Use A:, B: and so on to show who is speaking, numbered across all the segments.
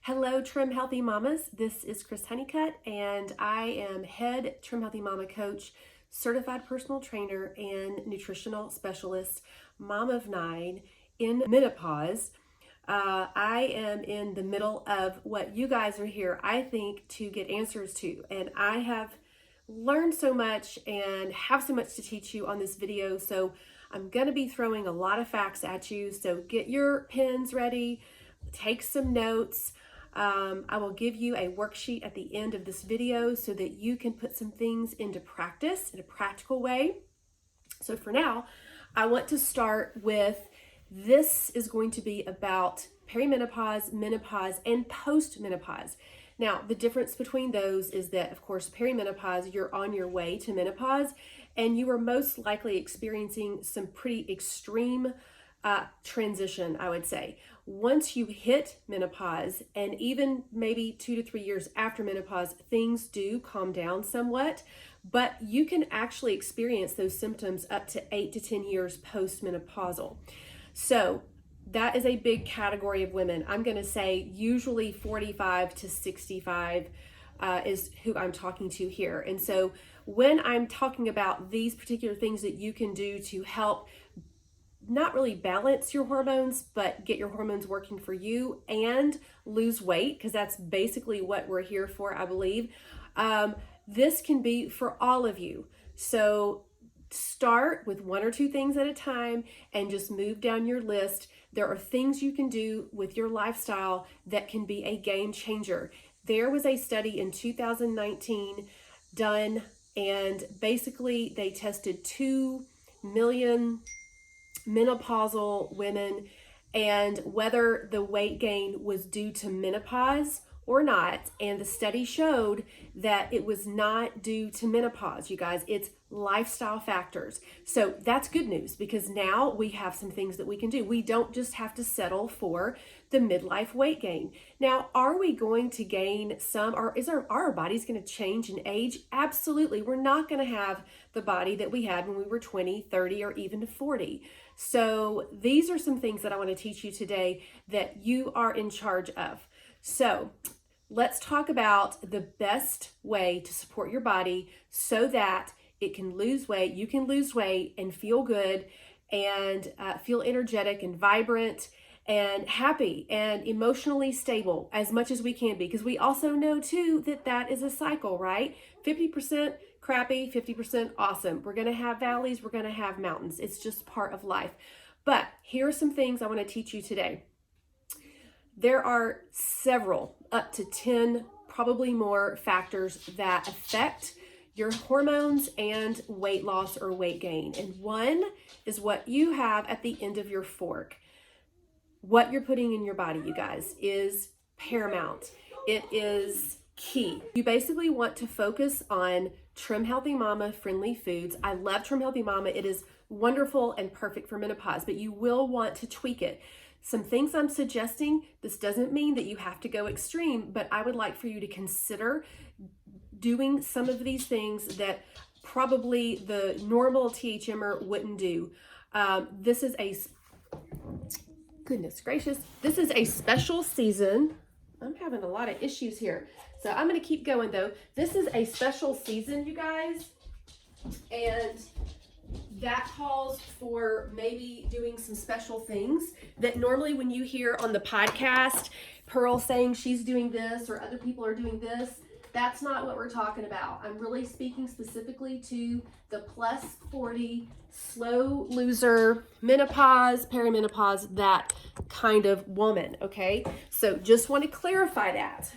A: Hello, Trim Healthy Mamas. This is Chris Honeycutt, and I am head Trim Healthy Mama coach, certified personal trainer, and nutritional specialist, mom of 9 in menopause. I am in the middle of what you guys are here, I think, to get answers to, and I have learned so much and have so much to teach you on this video. So I'm going to be throwing a lot of facts at you. So get your pens ready, take some notes. I will give you a worksheet at the end of this video so that you can put some things into practice in a practical way. So for now, I want to start with, this is going to be about perimenopause, menopause, and postmenopause. Now, the difference between those is that, of course, perimenopause, you're on your way to menopause, and you are most likely experiencing some pretty extreme transition, I would say. Once you hit menopause, and even maybe 2 to 3 years after menopause, things do calm down somewhat, but you can actually experience those symptoms up to 8 to 10 years postmenopausal. So that is a big category of women. I'm going to say usually 45 to 65 is who I'm talking to here. And so when I'm talking about these particular things that you can do to help not really balance your hormones, but get your hormones working for you and lose weight, because that's basically what we're here for, I believe. This can be for all of you. So start with 1 or 2 things at a time and just move down your list. There are things you can do with your lifestyle that can be a game changer. There was a study in 2019 done, and basically they tested 2 million menopausal women and whether the weight gain was due to menopause or not. And the study showed that it was not due to menopause, you guys. It's lifestyle factors. So that's good news, because now we have some things that we can do. We don't just have to settle for the midlife weight gain. Now, are we going to gain some, or are our bodies going to change in age? Absolutely. We're not going to have the body that we had when we were 20, 30, or even 40. So these are some things that I want to teach you today that you are in charge of. So let's talk about the best way to support your body so that it can lose weight, you can lose weight and feel good and feel energetic and vibrant and happy and emotionally stable as much as we can be. Because we also know too that that is a cycle, right? 50% crappy, 50% awesome. We're going to have valleys, we're going to have mountains. It's just part of life. But here are some things I want to teach you today. There are several, up to 10, probably more factors that affect your hormones and weight loss or weight gain. And one is what you have at the end of your fork. What you're putting in your body, you guys, is paramount. It is key. You basically want to focus on Trim Healthy Mama friendly foods. I love Trim Healthy Mama. It is wonderful and perfect for menopause, but you will want to tweak it. Some things I'm suggesting, this doesn't mean that you have to go extreme, but I would like for you to consider doing some of these things that probably the normal THMer wouldn't do. This is a, goodness gracious, this is a special season. I'm having a lot of issues here. So I'm going to keep going though. This is a special season, you guys. And that calls for maybe doing some special things that normally when you hear on the podcast, Pearl saying she's doing this or other people are doing this, that's not what we're talking about. I'm really speaking specifically to the plus 40, slow loser, menopause, perimenopause, that kind of woman, okay? So just want to clarify that.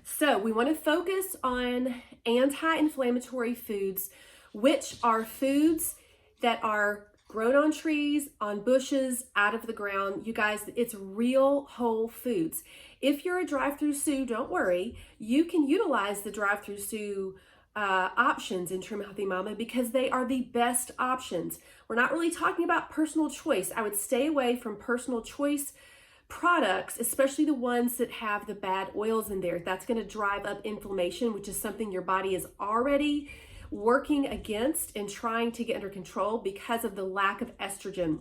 A: So we want to focus on anti-inflammatory foods, which are foods that are grown on trees, on bushes, out of the ground. You guys, it's real whole foods. If you're a drive-through Sue, don't worry. You can utilize the drive-through Sue options in Trim Healthy Mama because they are the best options. We're not really talking about personal choice. I would stay away from personal choice products, especially the ones that have the bad oils in there. That's going to drive up inflammation, which is something your body is already working against and trying to get under control because of the lack of estrogen.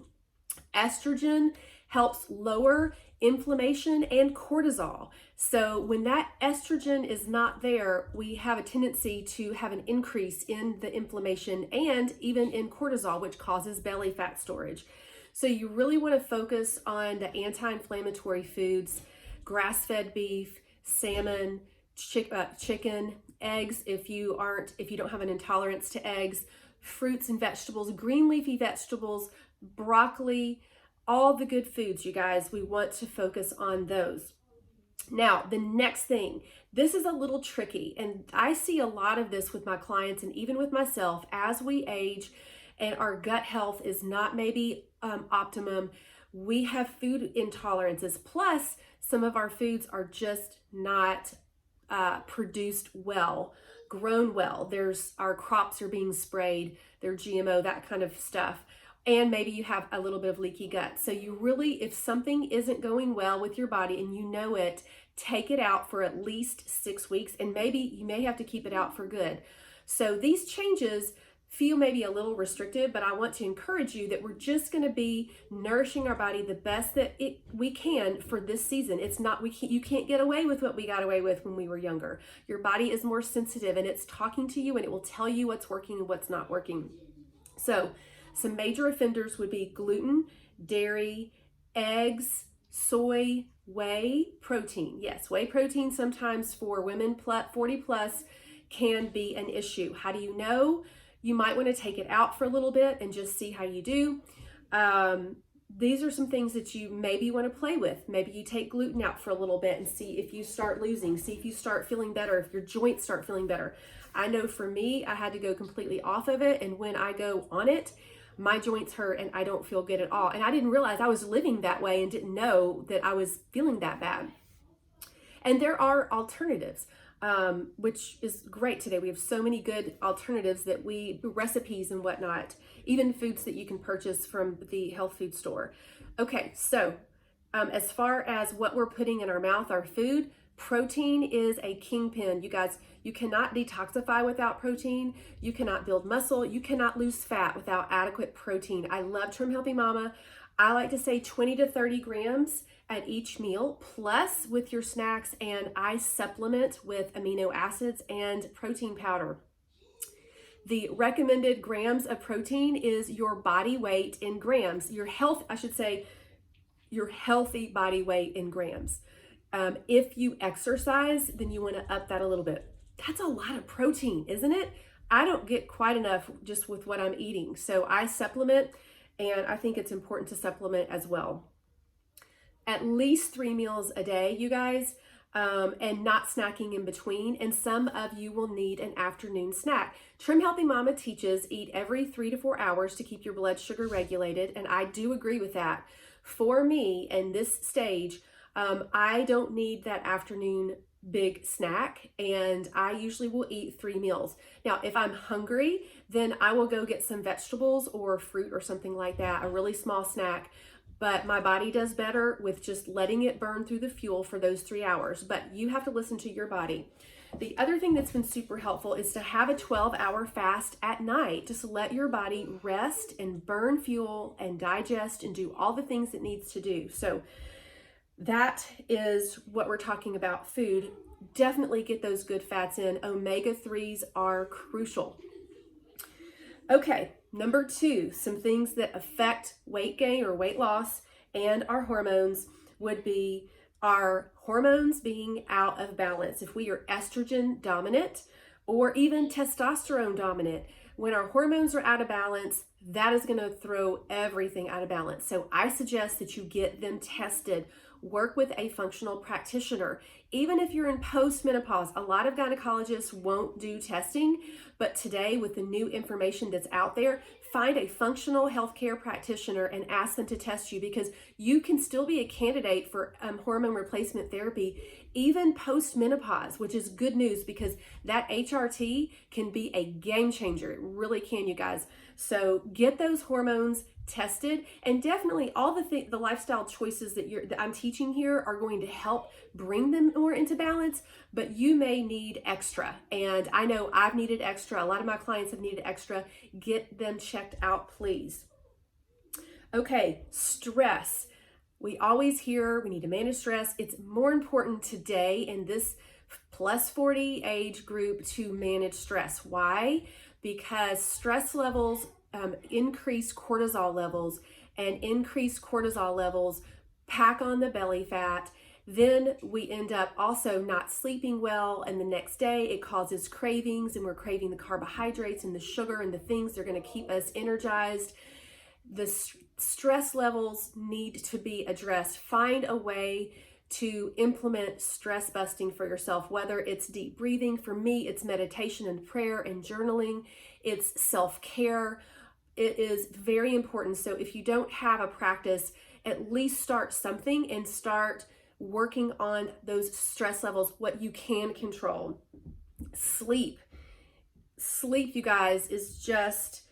A: Estrogen helps lower inflammation, and cortisol. So when that estrogen is not there, we have a tendency to have an increase in the inflammation and even in cortisol, which causes belly fat storage. So you really want to focus on the anti-inflammatory foods, grass-fed beef, salmon, chicken, eggs if you don't have an intolerance to eggs, fruits and vegetables, green leafy vegetables, broccoli, all the good foods, you guys. We want to focus on those. Now, the next thing, this is a little tricky, and I see a lot of this with my clients and even with myself as we age and our gut health is not maybe optimum. We have food intolerances, plus some of our foods are just not produced well, grown well. Our crops are being sprayed, they're GMO, that kind of stuff. And maybe you have a little bit of leaky gut. So you really, if something isn't going well with your body and you know it, take it out for at least 6 weeks, and maybe you may have to keep it out for good. So these changes feel maybe a little restrictive, but I want to encourage you that we're just going to be nourishing our body the best that we can for this season. It's not, you can't get away with what we got away with when we were younger. Your body is more sensitive and it's talking to you and it will tell you what's working and what's not working. So some major offenders would be gluten, dairy, eggs, soy, whey protein. Yes, whey protein sometimes for women 40 plus can be an issue. How do you know? You might want to take it out for a little bit and just see how you do. These are some things that you maybe want to play with. Maybe you take gluten out for a little bit and see if you start losing, see if you start feeling better, if your joints start feeling better. I know for me, I had to go completely off of it, and when I go on it, my joints hurt and I don't feel good at all. And I didn't realize I was living that way and didn't know that I was feeling that bad. And there are alternatives, which is great today. We have so many good alternatives recipes and whatnot, even foods that you can purchase from the health food store. Okay, so as far as what we're putting in our mouth, our food, protein is a kingpin. You guys, you cannot detoxify without protein. You cannot build muscle. You cannot lose fat without adequate protein. I love Trim Healthy Mama. I like to say 20 to 30 grams at each meal, plus with your snacks, and I supplement with amino acids and protein powder. The recommended grams of protein is your body weight in grams. Your healthy body weight in grams. If you exercise, then you want to up that a little bit. That's a lot of protein, isn't it? I don't get quite enough just with what I'm eating. So I supplement, and I think it's important to supplement as well. At least 3 meals a day, you guys, and not snacking in between. And some of you will need an afternoon snack. Trim Healthy Mama teaches eat every 3 to 4 hours to keep your blood sugar regulated. And I do agree with that. For me, in this stage, I don't need that afternoon big snack, and I usually will eat 3 meals. Now, if I'm hungry, then I will go get some vegetables or fruit or something like that, a really small snack. But my body does better with just letting it burn through the fuel for those 3 hours. But you have to listen to your body. The other thing that's been super helpful is to have a 12-hour fast at night. Just let your body rest and burn fuel and digest and do all the things it needs to do. So that is what we're talking about. Food. Definitely get those good fats in. Omega-3s are crucial. Okay, number 2, some things that affect weight gain or weight loss and our hormones would be our hormones being out of balance. If we are estrogen dominant or even testosterone dominant, when our hormones are out of balance, that is going to throw everything out of balance. So I suggest that you get them tested. Work with a functional practitioner. Even if you're in post-menopause, a lot of gynecologists won't do testing, but today with the new information that's out there, find a functional healthcare practitioner and ask them to test you, because you can still be a candidate for hormone replacement therapy even post-menopause, which is good news because that HRT can be a game changer. It really can, you guys. So get those hormones tested, and definitely all the lifestyle choices that I'm teaching here are going to help bring them more into balance, but you may need extra. And I know I've needed extra. A lot of my clients have needed extra. Get them checked out, please. Okay, stress. We always hear we need to manage stress. It's more important today in this plus 40 age group to manage stress. Why? Because stress levels increase cortisol levels, and increased cortisol levels pack on the belly fat. Then we end up also not sleeping well, and the next day it causes cravings, and we're craving the carbohydrates and the sugar and the things that are going to keep us energized. The stress levels need to be addressed. Find a way to implement stress busting for yourself, whether it's deep breathing. For me, it's meditation and prayer and journaling. It's self-care. It is very important. So if you don't have a practice, at least start something and start working on those stress levels, what you can control. Sleep, you guys, is just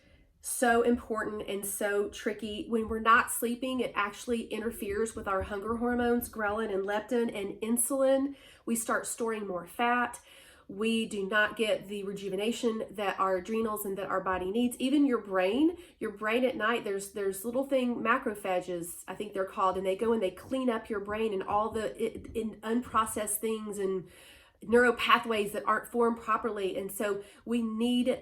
A: so important and so tricky. When we're not sleeping, it actually interferes with our hunger hormones, ghrelin and leptin and insulin. We start storing more fat. We do not get the rejuvenation that our adrenals and that our body needs. Even your brain at night, there's little macrophages, I think they're called, and they go and they clean up your brain and all the unprocessed things and neural pathways that aren't formed properly. And so we need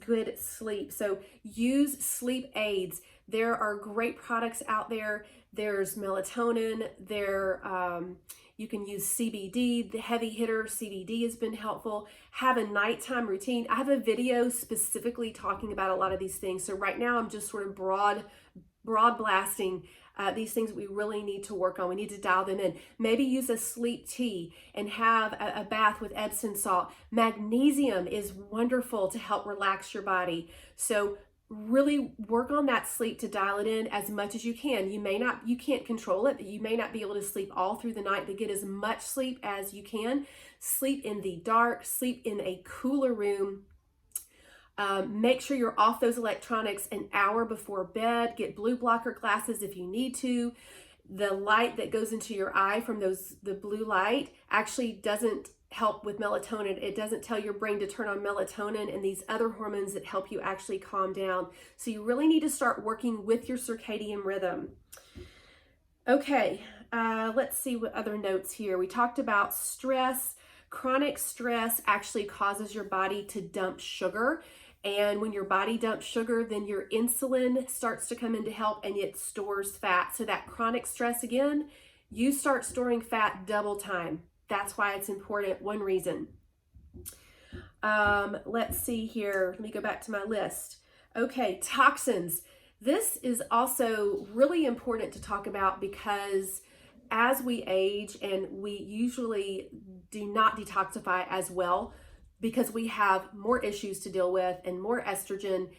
A: good sleep. So use sleep aids. There are great products out there. There's melatonin. You can use CBD, the heavy hitter CBD has been helpful. Have a nighttime routine. I have a video specifically talking about a lot of these things. So right now I'm just sort of broad blasting these things we really need to work on. We need to dial them in. Maybe use a sleep tea and have a bath with Epsom salt. Magnesium is wonderful to help relax your body. So really work on that sleep to dial it in as much as you can. You can't control it. You may not be able to sleep all through the night, but get as much sleep as you can. Sleep in the dark, sleep in a cooler room. Make sure you're off those electronics an hour before bed. Get blue blocker glasses if you need to. The light that goes into your eye from the blue light actually doesn't help with melatonin. It doesn't tell your brain to turn on melatonin and these other hormones that help you actually calm down. So you really need to start working with your circadian rhythm. Okay, let's see what other notes here. We talked about stress. Chronic stress actually causes your body to dump sugar. And when your body dumps sugar, then your insulin starts to come in to help, and it stores fat. So that chronic stress, again, you start storing fat double time. That's why it's important. One reason. Let's see here. Let me go back to my list. Okay, toxins. This is also really important to talk about because as we age, and we usually do not detoxify as well because we have more issues to deal with and more estrogen.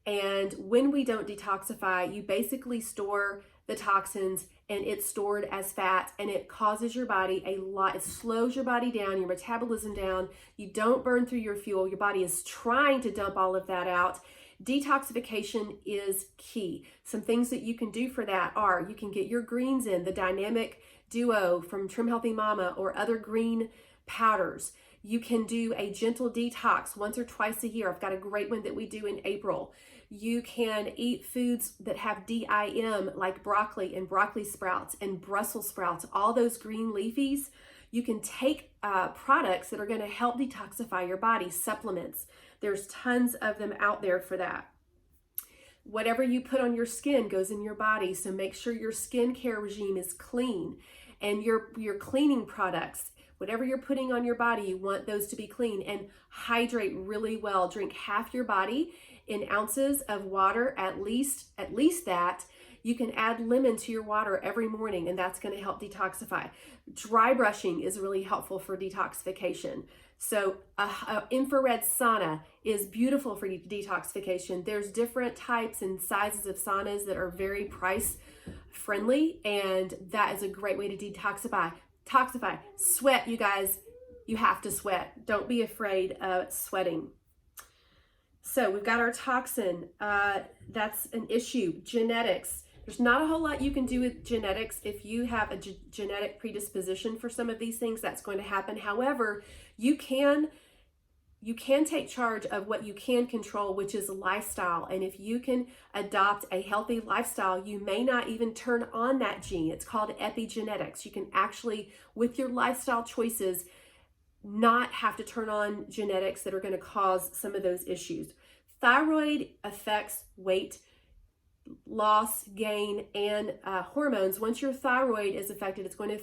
A: And when we don't detoxify, you basically store the toxins and it's stored as fat, and it causes your body it slows your body down, your metabolism down. You don't burn through your fuel. Your body is trying to dump all of that out. Detoxification is key. Some things that you can do for that are you can get your greens in, the dynamic duo from Trim Healthy Mama or other green powders. You can do a gentle detox once or twice a year. I've got a great one that we do in April. You can eat foods that have DIM like broccoli and broccoli sprouts and Brussels sprouts, all those green leafies. You can take products that are going to help detoxify your body, supplements. There's tons of them out there for that. Whatever you put on your skin goes in your body, so make sure your skincare regime is clean, and your cleaning products, whatever you're putting on your body, you want those to be clean. And hydrate really well. Drink half your body in ounces of water, at least that. You can add lemon to your water every morning, and that's going to help detoxify. Dry brushing is really helpful for detoxification. So infrared sauna is beautiful for detoxification. There's different types and sizes of saunas that are very price friendly, and that is a great way to detoxify. Sweat, you guys. You have to sweat. Don't be afraid of sweating. So we've got our toxin. That's an issue. Genetics. There's not a whole lot you can do with genetics. If you have a genetic predisposition for some of these things, that's going to happen. However, you can you can take charge of what you can control, which is lifestyle. And if you can adopt a healthy lifestyle, you may not even turn on that gene. It's called epigenetics. You can actually, with your lifestyle choices, not have to turn on genetics that are going to cause some of those issues. Thyroid affects weight loss, gain, and hormones. Once your thyroid is affected, it's going to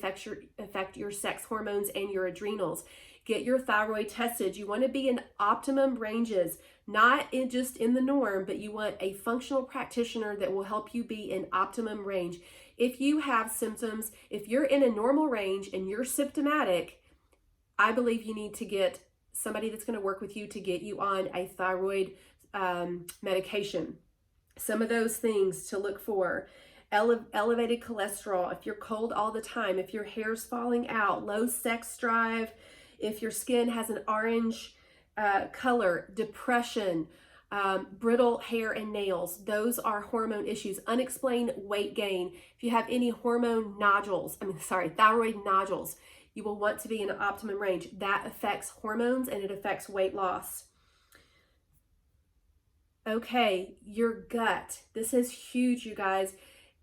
A: affect your sex hormones and your adrenals. Get your thyroid tested. You want to be in optimum ranges, not just in the norm, but you want a functional practitioner that will help you be in optimum range. If you have symptoms, if you're in a normal range and you're symptomatic, I believe you need to get somebody that's going to work with you to get you on a thyroid medication. Some of those things to look for: elevated cholesterol, if you're cold all the time, if your hair's falling out, low sex drive, if your skin has an orange color, depression, brittle hair and nails. Those are hormone issues. Unexplained weight gain. If you have any thyroid nodules, you will want to be in an optimum range. That affects hormones and it affects weight loss. Okay, your gut. This is huge, you guys.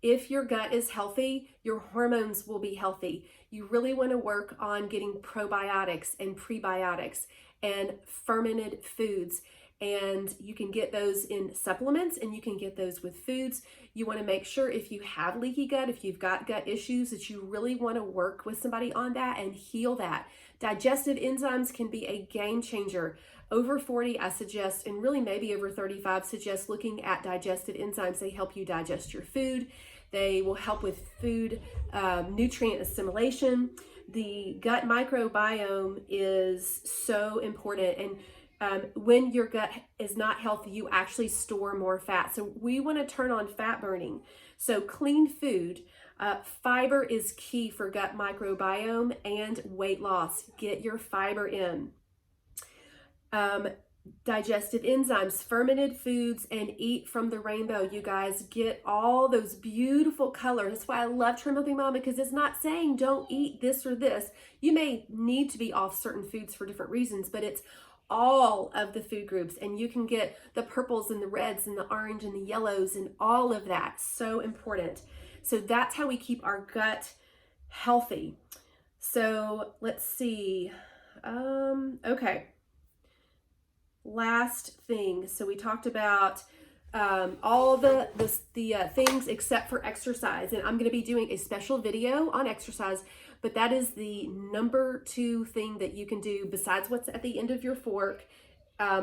A: If your gut is healthy, your hormones will be healthy. You really want to work on getting probiotics and prebiotics and fermented foods. And you can get those in supplements and you can get those with foods. You want to make sure if you have leaky gut, if you've got gut issues, that you really want to work with somebody on that and heal that. Digestive enzymes can be a game changer. Over 40, I suggest, and really maybe over 35, suggest looking at digestive enzymes. They help you digest your food. They will help with food nutrient assimilation. The gut microbiome is so important. And when your gut is not healthy, you actually store more fat. So we want to turn on fat burning. So clean food. Fiber is key for gut microbiome and weight loss. Get your fiber in. Digestive enzymes, fermented foods, and eat from the rainbow. You guys, get all those beautiful colors. That's why I love Trim Healthy Mama, because it's not saying don't eat this or this. You may need to be off certain foods for different reasons, but it's all of the food groups, and you can get the purples and the reds and the orange and the yellows and all of that. So important. So that's how we keep our gut healthy. So let's see. Okay. Last thing. So we talked about all the things except for exercise, and I'm going to be doing a special video on exercise, but that is the number 2 thing that you can do besides what's at the end of your fork.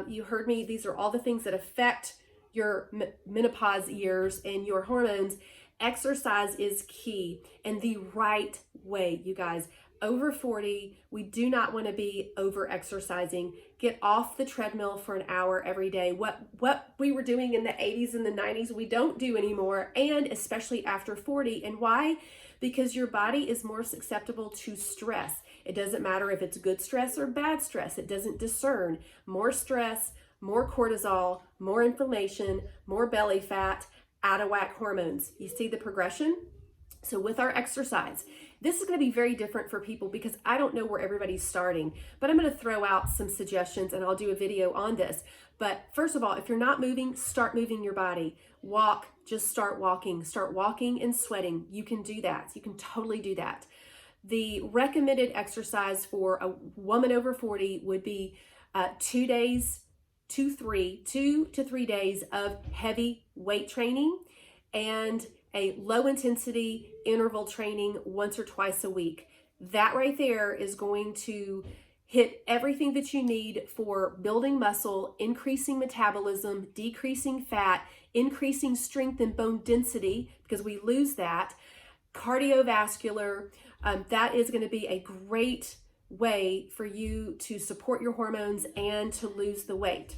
A: You heard me. These are all the things that affect your menopause years and your hormones. Exercise is key, and the right way, you guys. Over 40, we do not want to be over exercising. Get off the treadmill for an hour every day. What we were doing in the 80s and the 90s, we don't do anymore, and especially after 40. And why? Because your body is more susceptible to stress. It doesn't matter if it's good stress or bad stress. It doesn't discern. More stress, more cortisol, more inflammation, more belly fat, out of whack hormones. You see the progression? So with our exercise, this is going to be very different for people because I don't know where everybody's starting, but I'm going to throw out some suggestions and I'll do a video on this. But first of all, if you're not moving, start moving your body. Walk, just start walking. Start walking and sweating. You can do that. You can totally do that. The recommended exercise for a woman over 40 would be 2 to 3 days of heavy weight training and a low intensity interval training once or twice a week. That right there is going to hit everything that you need for building muscle, increasing metabolism, decreasing fat, increasing strength and bone density, because we lose that, cardiovascular. That is going to be a great way for you to support your hormones and to lose the weight.